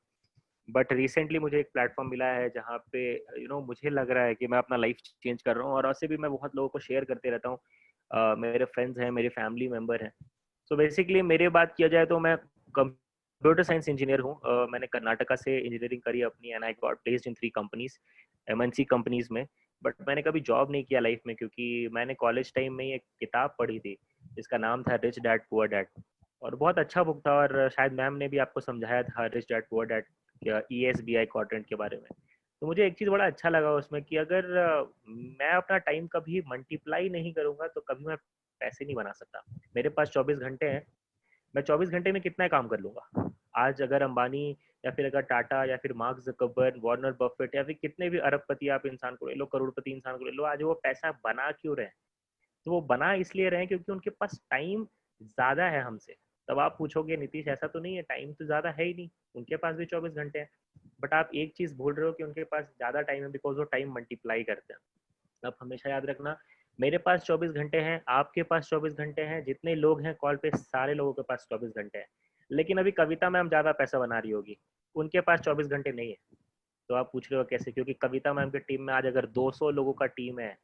बट रिसेंटली मुझे एक प्लेटफॉर्म मिला है जहाँ पे मुझे लग रहा है कि मैं अपना लाइफ चेंज कर रहा हूँ और ऐसे भी मैं बहुत लोगों को शेयर करते रहता हूँ। मेरे फ्रेंड्स हैं, मेरे फैमिली मेम्बर हैं। सो बेसिकली मेरी बात किया जाए तो मैं कंप्यूटर साइंस इंजीनियर हूँ। मैंने कर्नाटका से इंजीनियरिंग करी अपनी and I got placed in 3 companies, MNC companies में। बट मैंने कभी जॉब नहीं किया लाइफ में क्योंकि मैंने कॉलेज टाइम में एक किताब पढ़ी थी जिसका नाम था रिच डैड पुअर डैड। और बहुत अच्छा बुक था और शायद मैम ने भी आपको समझाया था rich dad poor dad ESBI quadrant के बारे में। तो मुझे एक चीज़ बड़ा अच्छा लगा उसमें कि अगर मैं अपना टाइम कभी मल्टीप्लाई नहीं करूँगा तो कभी मैं पैसे नहीं बना सकता। मेरे पास 24 घंटे हैं, मैं 24 घंटे में कितना काम कर लूँगा। आज अगर अंबानी या फिर अगर टाटा या फिर मार्क जकरबर्ग, वार्नर बफेट या फिर कितने भी अरबपति आप इंसान को ले लो, करोड़पति इंसान को ले लो, आज वो पैसा बना क्यों रहे हैं? तो वो बना इसलिए रहे क्योंकि उनके पास टाइम ज़्यादा है हमसे। तब आप पूछोगे नीतीश ऐसा तो नहीं है, टाइम तो ज़्यादा है ही नहीं, उनके पास भी 24 घंटे हैं। बट आप एक चीज़ भूल रहे हो कि उनके पास ज़्यादा टाइम है बिकॉज वो टाइम मल्टीप्लाई करते हैं। आप हमेशा याद रखना, मेरे पास 24 घंटे हैं, आपके पास 24 घंटे हैं, जितने लोग हैं कॉल पे सारे लोगों के पास 24 घंटे हैं। लेकिन अभी कविता मैम ज़्यादा पैसा बना रही होगी, उनके पास 24 घंटे नहीं है। तो आप पूछ रहे हो कैसे? क्योंकि कविता मैम की टीम में आज अगर 200 लोगों का टीम है,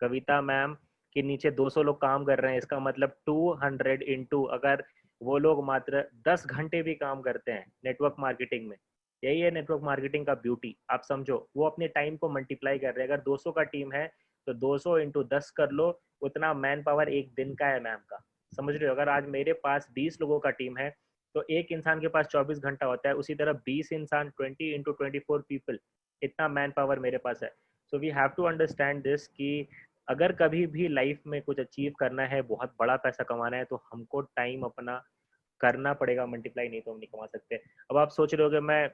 कविता मैम के नीचे 200 लोग काम कर रहे हैं, इसका मतलब 200 इंटू, अगर वो लोग मात्र 10 घंटे भी काम करते हैं नेटवर्क मार्केटिंग में, यही है नेटवर्क मार्केटिंग का ब्यूटी। आप समझो, वो अपने टाइम को मल्टीप्लाई कर रहे हैं। अगर 200 का टीम है तो 200 इंटू 10 कर लो, उतना मैन पावर एक दिन का है मैम का। समझ रहे हो? अगर आज मेरे पास 20 लोगों का टीम है तो एक इंसान के पास 24 घंटा होता है, उसी तरह 20 इंसान 20 इंटू 24 पीपल, इतना मैन पावर मेरे पास है। So we have to understand this कि अगर कभी भी लाइफ में कुछ अचीव करना है, बहुत बड़ा पैसा कमाना है, तो हमको टाइम अपना करना पड़ेगा मल्टीप्लाई, नहीं तो हम नहीं कमा सकते। अब आप सोच रहे हो कि मैं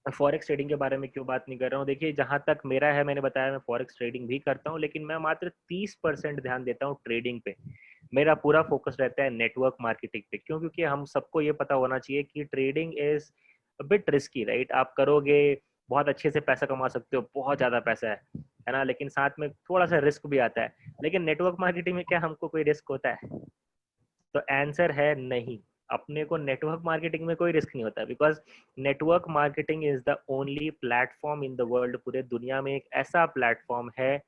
फॉरेक्स ट्रेडिंग के बारे में क्यों बात नहीं कर रहा हूँ। देखिए, जहाँ तक मेरा है, मैंने बताया मैं फॉरेक्स ट्रेडिंग भी करता हूँ, लेकिन मैं मात्र 30% ध्यान देता हूँ ट्रेडिंग पे। मेरा पूरा फोकस रहता है नेटवर्क मार्केटिंग पे। क्यों? क्योंकि हम सबको ये पता होना चाहिए कि trading is bit risky, right? आप करोगे, बहुत अच्छे से पैसा कमा सकते हो, बहुत ज़्यादा पैसा है ना, लेकिन साथ में थोड़ा सा रिस्क भी आता है। लेकिन नेटवर्क मार्केटिंग में क्या हमको कोई रिस्क होता है? तो आंसर है नहीं। अपने को नेटवर्क मार्केटिंग में कोई रिस्क नहीं होता, because network marketing is the only platform in the world, पूरे दुनिया में एक ऐसा प्लेटफॉर्म है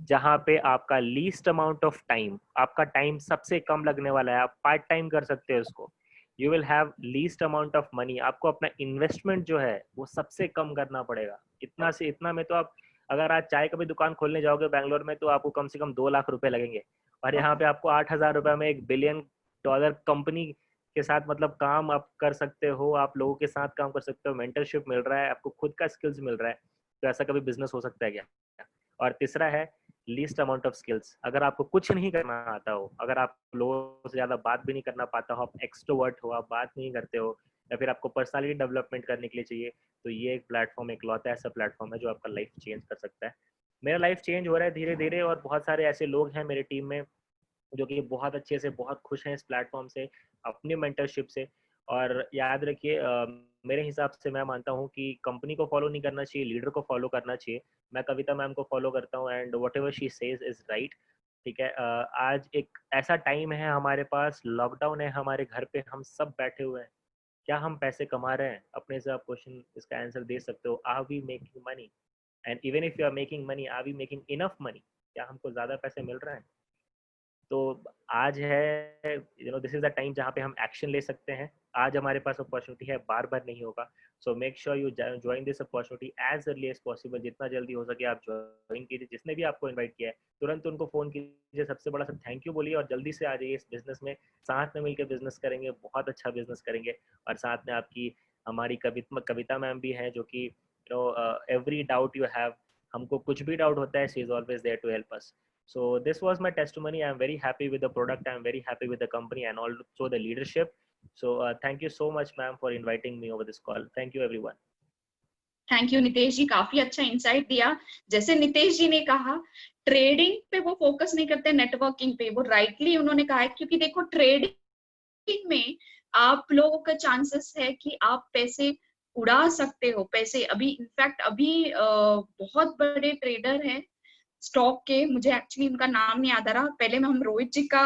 जहां पे आपका लीस्ट अमाउंट ऑफ टाइम, आपका टाइम सबसे कम लगने वाला है, आप पार्ट टाइम कर सकते हो उसको। You will have least amount of money. आपको अपना इन्वेस्टमेंट जो है वो सबसे कम करना पड़ेगा। इतना से इतना में तो आप अगर आज चाय का भी दुकान खोलने जाओगे बैंगलोर में तो आपको कम से कम 2 लाख रुपए लगेंगे। और यहाँ पे आपको 8,000 रुपए में $1 बिलियन कंपनी के साथ मतलब काम आप कर सकते हो, आप लोगों के साथ काम कर सकते हो, मेंटरशिप मिल रहा है, आपको खुद का स्किल्स मिल रहा है। तो ऐसा कभी बिजनेस हो सकता है क्या? और तीसरा है लीस्ट अमाउंट ऑफ स्किल्स। अगर आपको कुछ नहीं करना आता हो, अगर आप लोगों से ज़्यादा बात भी नहीं करना पाता हो, आप एक्सट्रोवर्ट हो, आप बात नहीं करते हो, या फिर आपको पर्सनालिटी डेवलपमेंट करने के लिए चाहिए, तो ये एक प्लेटफॉर्म, एक लौता ऐसा प्लेटफॉर्म है जो आपका लाइफ चेंज कर सकता है। मेरा लाइफ चेंज हो रहा है धीरे धीरे और बहुत सारे ऐसे लोग हैं मेरी टीम में जो कि बहुत अच्छे से, बहुत खुश हैं इस प्लेटफॉर्म से, अपनी मेंटरशिप से। और याद रखिए, मेरे हिसाब से मैं मानता हूँ कि कंपनी को फॉलो नहीं करना चाहिए, लीडर को फॉलो करना चाहिए। मैं कविता मैम को फॉलो करता हूँ and what ever she says is right. ठीक है, आज एक ऐसा टाइम है हमारे पास, लॉकडाउन है, हमारे घर पे हम सब बैठे हुए हैं। क्या हम पैसे कमा रहे हैं? अपने से आप क्वेश्चन इसका आंसर दे सकते हो। Are we making money? And even if you are making money, are we making enough money? क्या हमको ज़्यादा पैसे मिल रहे हैं? तो आज है, दिस इज द टाइम जहाँ पे हम एक्शन ले सकते हैं। आज हमारे पास अपॉर्चुनिटी है, बार बार नहीं होगा। So make sure you join this opportunity as early as possible. जितना जल्दी हो सके आप ज्वाइन कीजिए। जिसने भी आपको इन्वाइट किया है तुरंत उनको फ़ोन कीजिए, सबसे बड़ा सब थैंक यू बोलिए और जल्दी से आ जाइए इस बिजनेस में। साथ में मिलकर बिजनेस करेंगे, बहुत अच्छा बिजनेस करेंगे। और साथ में आपकी हमारी कविता मैम भी हैं, जो कि एवरी डाउट यू हैव, हमको कुछ भी डाउट होता है, she is always there to help us. So this was my testimony. I'm very happy with the product. I'm very happy with the company and also the leadership. So thank you so much, ma'am, for inviting me over this call. Thank you, everyone. Thank you Nitesh ji, काफी अच्छा insight दिया। जैसे नितेश जी ने कहा, trading पे वो focus नहीं करते, नेटवर्किंग पे। वो राइटली उन्होंने कहा है, क्योंकि देखो ट्रेडिंग में आप लोगों का चांसेस है कि आप पैसे उड़ा सकते हो। पैसे अभी इनफैक्ट अभी बहुत बड़े ट्रेडर हैं स्टॉक के, मुझे एक्चुअली उनका नाम नहीं याद आ रहा। पहले में हम रोहित जी का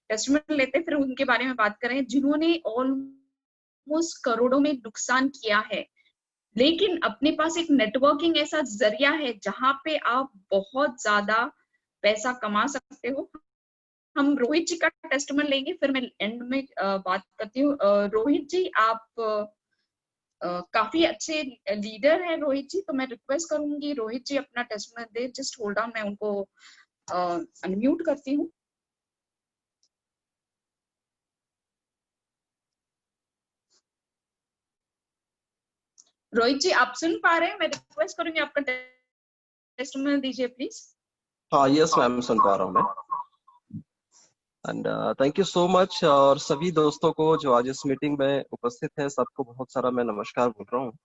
टेस्टमेंट लेते फिर उनके बारे में बात करें, जिन्होंने ऑलमोस्ट करोड़ों में नुकसान किया है। लेकिन अपने पास एक नेटवर्किंग ऐसा जरिया है जहां पे आप बहुत ज्यादा पैसा कमा सकते हो। हम रोहित जी का टेस्टमेंट लेंगे, फिर मैं एंड में बात करती हूँ। रोहित जी, आप काफी अच्छे लीडर हैं रोहित जी, तो मैं रिक्वेस्ट करूंगी रोहित जी अपना testament they. Just hold on, मैं उनको अनम्यूट करती हूँ। रोहित जी, आप सुन पा रहे हैं? मैं रिक्वेस्ट करूंगी आपका टेस्टमेंट दीजिए प्लीज। हाँ, यस मैम, सुन पा रहा हूँ मैं। And thank you so much. और सभी दोस्तों को जो आज इस मीटिंग में उपस्थित है, सबको बहुत सारा मैं नमस्कार बोल रहा हूँ।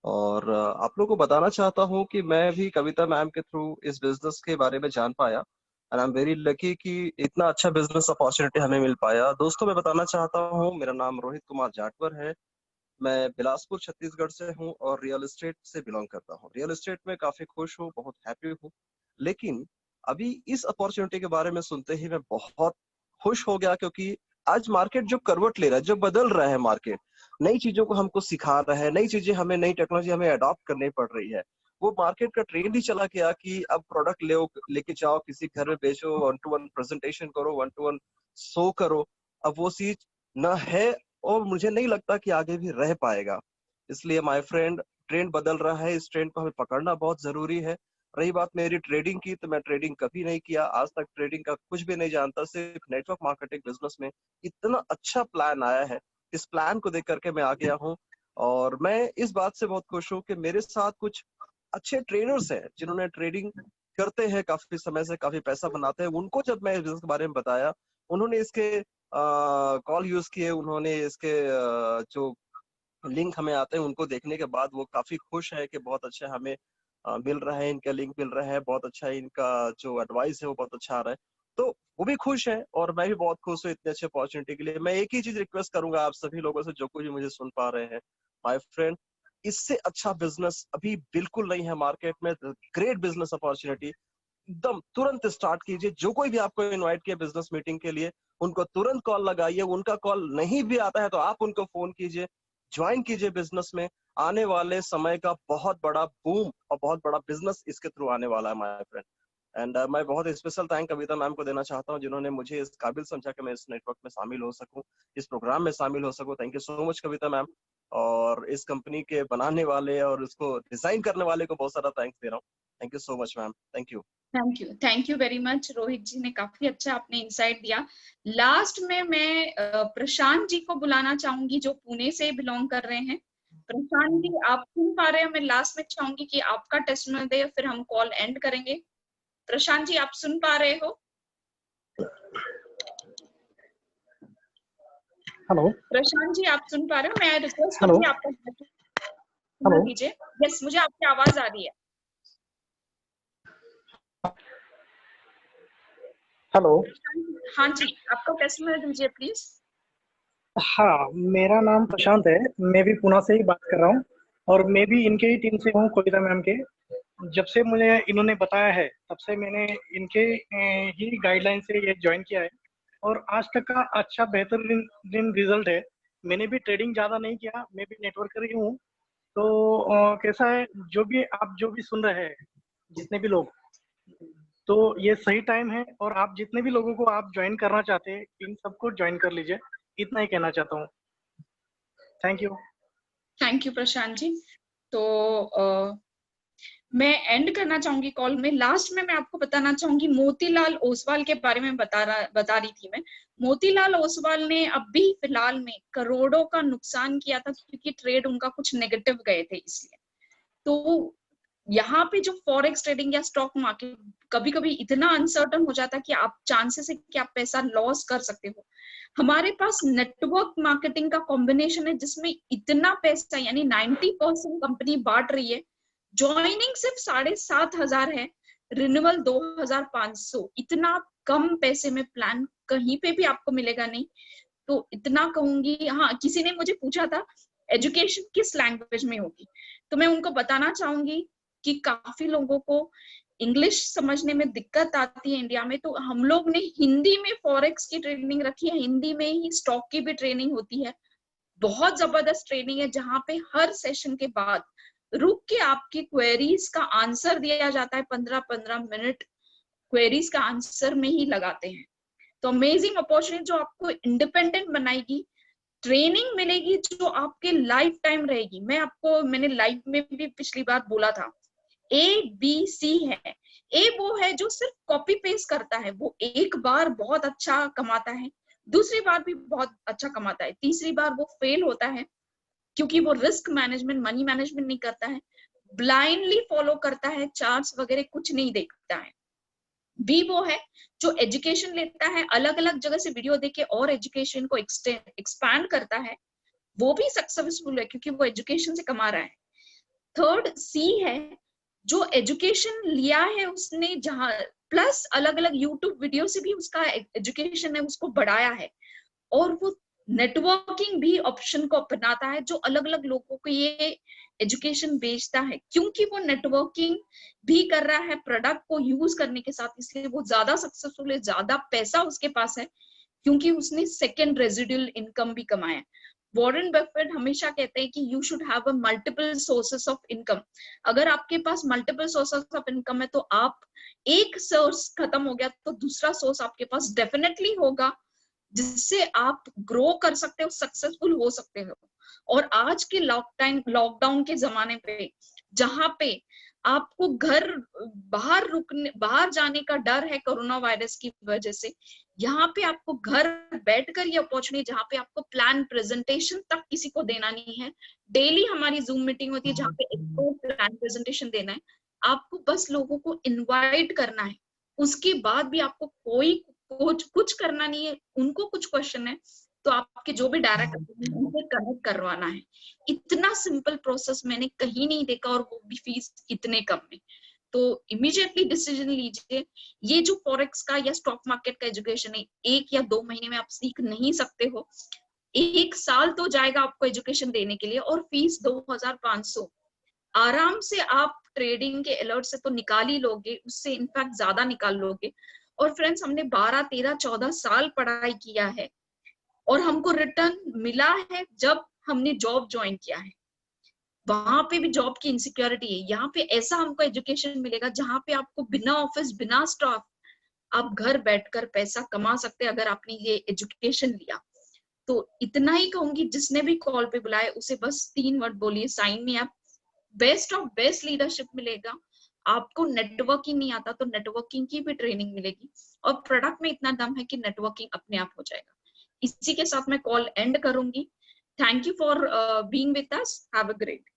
और आप लोगों को बताना चाहता हूँ कि मैं भी कविता मैम के थ्रू इस बिजनेस के बारे में जान पाया। And I am very lucky कि इतना अच्छा बिजनेस अपॉर्चुनिटी हमें मिल पाया। दोस्तों, मैं बताना चाहता हूँ, मेरा नाम रोहित कुमार जाटवर है। मैं बिलासपुर छत्तीसगढ़ से हूँ और रियल एस्टेट से बिलोंग करता हूँ। रियल एस्टेट में काफी खुश हूँ, बहुत हैप्पी हूँ। लेकिन अभी इस अपॉर्चुनिटी के बारे में सुनते ही मैं बहुत खुश हो गया, क्योंकि आज मार्केट जो करवट ले रहा है, जो बदल रहा है मार्केट, नई चीजों को हमको सिखा रहा है, नई चीजें हमें, नई टेक्नोलॉजी हमें अडॉप्ट करनी पड़ रही है। वो मार्केट का ट्रेंड ही चला गया कि अब प्रोडक्ट लेके जाओ, किसी घर में बेचो, 1-to-1 प्रेजेंटेशन करो, 1-to-1 शो करो। अब वो चीज न है और मुझे नहीं लगता कि आगे भी रह पाएगा। इसलिए माय फ्रेंड, ट्रेंड बदल रहा है, इस ट्रेंड को हमें पकड़ना बहुत जरूरी है। रही बात मेरी ट्रेडिंग की, तो मैं ट्रेडिंग कभी नहीं किया, आज तक ट्रेडिंग का कुछ भी नहीं जानता। सिर्फ नेटवर्क मार्केटिंग बिजनेस में इतना अच्छा प्लान आया है, इस प्लान को देख करके मैं आ गया हूँ। और मैं इस बात से बहुत खुश हूँ कि मेरे साथ कुछ अच्छे ट्रेनर्स हैं जिन्होंने ट्रेडिंग करते हैं काफी समय से, काफी पैसा बनाते हैं। उनको जब मैं बिजनेस के बारे में बताया, उन्होंने इसके कॉल यूज किए, उन्होंने इसके जो लिंक हमें आते हैं उनको देखने के बाद वो काफी खुश है कि बहुत अच्छा हमें मिल रहा है, इनका लिंक मिल रहा है, बहुत अच्छा इनका जो एडवाइस है वो बहुत अच्छा आ रहा है। तो वो भी खुश है और मैं भी बहुत खुश हूँ इतने अच्छे अपॉर्चुनिटी के लिए। मैं एक ही चीज रिक्वेस्ट करूंगा आप सभी लोगों से, जो कोई भी मुझे सुन पा रहे हैं, माय फ्रेंड, इससे अच्छा बिजनेस अभी बिल्कुल नहीं है मार्केट में। ग्रेट बिजनेस अपॉर्चुनिटी, एकदम तुरंत स्टार्ट कीजिए। जो कोई भी आपको इनवाइट किया बिजनेस मीटिंग के लिए, उनको तुरंत कॉल लगाइए। उनका कॉल नहीं भी आता है तो आप उनको फोन कीजिए, ज्वाइन कीजिए बिजनेस में। आने वाले समय का बहुत बड़ा बूम और बहुत बड़ा बिजनेस इसके थ्रू आने वाला है माय फ्रेंड। एंड मैं बहुत स्पेशल थैंक कविता मैम को देना चाहता हूँ, जिन्होंने मुझे इस काबिल समझा कि मैं इस नेटवर्क में शामिल हो सकूं, इस प्रोग्राम में शामिल हो सकूं। Thank you so much Kavita ma'am. और इस कंपनी के बनाने वाले और इसको डिजाइन करने वाले को बहुत सारा थैंक्स दे रहा हूँ। Thank you so much ma'am. Thank you. Thank you very much. Rohit ji ने काफी अच्छा आपने इंसाइट दिया। लास्ट में मैं प्रशांत जी को बुलाना चाहूंगी, जो पुणे से बिलोंग कर रहे हैं। प्रशांत जी, आप सुन पा रहे हैं? मैं लास्ट में चाहूंगी कि आपका टेस्टमेंट दे, फिर हम कॉल एंड करेंगे। प्रशांत जी, आप सुन पा रहे हो? हेलो प्रशांत जी, आप सुन पा रहे हो? मैं रिक्वेस्ट करूंगी आपका टेस्टमेंट दीजिए। यस, मुझे आपकी आवाज आ रही है। हेलो। हाँ जी, आपका टेस्टमेंट दीजिए प्लीज। हाँ, मेरा नाम प्रशांत है, मैं भी पुणे से ही बात कर रहा हूँ और मैं भी इनके ही टीम से हूँ, कविता मैम के। जब से मुझे इन्होंने बताया है तब से मैंने इनके ही गाइडलाइन से ये ज्वाइन किया है और आज तक का अच्छा बेहतरीन रिजल्ट है। मैंने भी ट्रेडिंग ज़्यादा नहीं किया, मैं भी नेटवर्कर ही हूँ तो कैसा है, जो भी सुन रहे हैं, जितने भी लोग, तो ये सही टाइम है, और आप जितने भी लोगों को आप ज्वाइन करना चाहते हैं, इन सबको ज्वाइन कर लीजिए। इतना ही कहना चाहता हूँ। Thank you Prashant ji. तो मैं एंड करना चाहूंगी कॉल में। लास्ट में मैं आपको बताना चाहूंगी, मोतीलाल ओसवाल के बारे में बता रही थी मैं। मोतीलाल ओसवाल ने अभी फिलहाल में करोड़ों का नुकसान किया था, क्योंकि ट्रेड उनका कुछ नेगेटिव गए थे इसलिए। तो यहाँ पे जो फॉरेक्स ट्रेडिंग या स्टॉक मार्केट कभी कभी इतना अनसर्टन हो जाता है कि आप चांसेस है कि आप पैसा लॉस कर सकते हो। हमारे पास नेटवर्क मार्केटिंग का कॉम्बिनेशन है, जिसमें इतना पैसा यानी 90% कंपनी बांट रही है। ज्वाइनिंग सिर्फ 7,500 है, रिन्यूअल 2,500। इतना कम पैसे में प्लान कहीं पे भी आपको मिलेगा नहीं। तो इतना कहूंगी। हाँ, किसी ने मुझे पूछा था एजुकेशन किस लैंग्वेज में होगी, तो मैं उनको बताना चाहूंगी कि काफी लोगों को इंग्लिश समझने में दिक्कत आती है इंडिया में, तो हम लोग ने हिंदी में फॉरेक्स की ट्रेनिंग रखी है, हिंदी में ही स्टॉक की भी ट्रेनिंग होती है। बहुत जबरदस्त ट्रेनिंग है, जहाँ पे हर सेशन के बाद रुक के आपकी क्वेरीज का आंसर दिया जाता है। 15-15 मिनट क्वेरीज का आंसर में ही लगाते हैं। तो अमेजिंग अपॉर्चुनिटी जो आपको इंडिपेंडेंट बनाएगी, ट्रेनिंग मिलेगी जो आपके लाइफ टाइम रहेगी। मैंने लाइफ में भी पिछली बार बोला था, ABC है। ए वो है जो सिर्फ कॉपी पेस्ट करता है, वो एक बार बहुत अच्छा कमाता है, दूसरी बार भी बहुत अच्छा कमाता है, तीसरी बार वो फेल होता है, क्योंकि वो रिस्क मैनेजमेंट, मनी मैनेजमेंट नहीं करता है, ब्लाइंडली फॉलो करता है, चार्ट्स वगैरह कुछ नहीं देखता है। बी वो है जो एजुकेशन लेता है, अलग अलग जगह से वीडियो देके और एजुकेशन को एक्सपैंड करता है, वो भी सक्सेसफुल है क्योंकि वो एजुकेशन से कमा रहा है। थर्ड C है जो एजुकेशन लिया है उसने, जहां प्लस अलग अलग यूट्यूब वीडियो से भी उसका एजुकेशन है उसको बढ़ाया है, और वो नेटवर्किंग भी ऑप्शन को अपनाता है, जो अलग अलग लोगों को ये एजुकेशन बेचता है, क्योंकि वो नेटवर्किंग भी कर रहा है प्रोडक्ट को यूज करने के साथ, इसलिए वो ज्यादा सक्सेसफुल है, ज्यादा पैसा उसके पास है, क्योंकि उसने सेकेंड रेजिडुअल इनकम भी कमाया है। वॉरेन बफेट हमेशा कहते हैं कि you should have a multiple sources of income. अगर आपके पास मल्टीपल सोर्सेस ऑफ इनकम है, तो आप एक सोर्स खत्म हो गया तो दूसरा सोर्स आपके पास डेफिनेटली होगा, जिससे आप ग्रो कर सकते हो, सक्सेसफुल हो सकते हो। और आज के लॉकडाउन के जमाने पे, जहां पे आपको बाहर जाने का डर है कोरोना वायरस की वजह से, यहाँ पे आपको घर बैठकर ये अपॉर्चुनिटी, जहाँ पे आपको प्लान प्रेजेंटेशन तक किसी को देना नहीं है। डेली हमारी जूम मीटिंग होती है जहाँ पे एक प्लान प्रेजेंटेशन देना है, आपको बस लोगों को इनवाइट करना है, उसके बाद भी आपको कोई कुछ करना नहीं है। उनको कुछ क्वेश्चन है तो आपके जो भी डायरेक्ट उनसे कनेक्ट करवाना है। इतना सिंपल प्रोसेस मैंने कहीं नहीं देखा, और वो भी फीस इतने कम में। तो इमीडिएटली डिसीजन लीजिए। ये जो फॉरेक्स का या स्टॉक मार्केट का एजुकेशन है, 1 या 2 महीने में आप सीख नहीं सकते हो, 1 साल तो जाएगा आपको एजुकेशन देने के लिए, और फीस 2,500। आराम से आप ट्रेडिंग के अलर्ट से तो निकाल ही लोगे, उससे इनफैक्ट ज्यादा निकाल लोगे। और फ्रेंड्स, हमने 12, 13, 14 साल पढ़ाई किया है, और हमको रिटर्न मिला है जब हमने जॉब ज्वाइन किया है। वहां पे भी जॉब की इनसिक्योरिटी है, यहाँ पे ऐसा हमको एजुकेशन मिलेगा जहाँ पे आपको बिना ऑफिस, बिना स्टाफ, आप घर बैठकर पैसा कमा सकते हैं अगर आपने ये एजुकेशन लिया। तो इतना ही कहूंगी, जिसने भी कॉल पे बुलाए उसे बस 3 वर्ड बोलिए, sign me up. Best of best leadership मिलेगा। आपको नेटवर्किंग नहीं आता तो नेटवर्किंग की भी ट्रेनिंग मिलेगी, और प्रोडक्ट में इतना दम है कि नेटवर्किंग अपने आप हो जाएगा। इसी के साथ मैं कॉल एंड करूंगी। Thank you for being with us. Have a great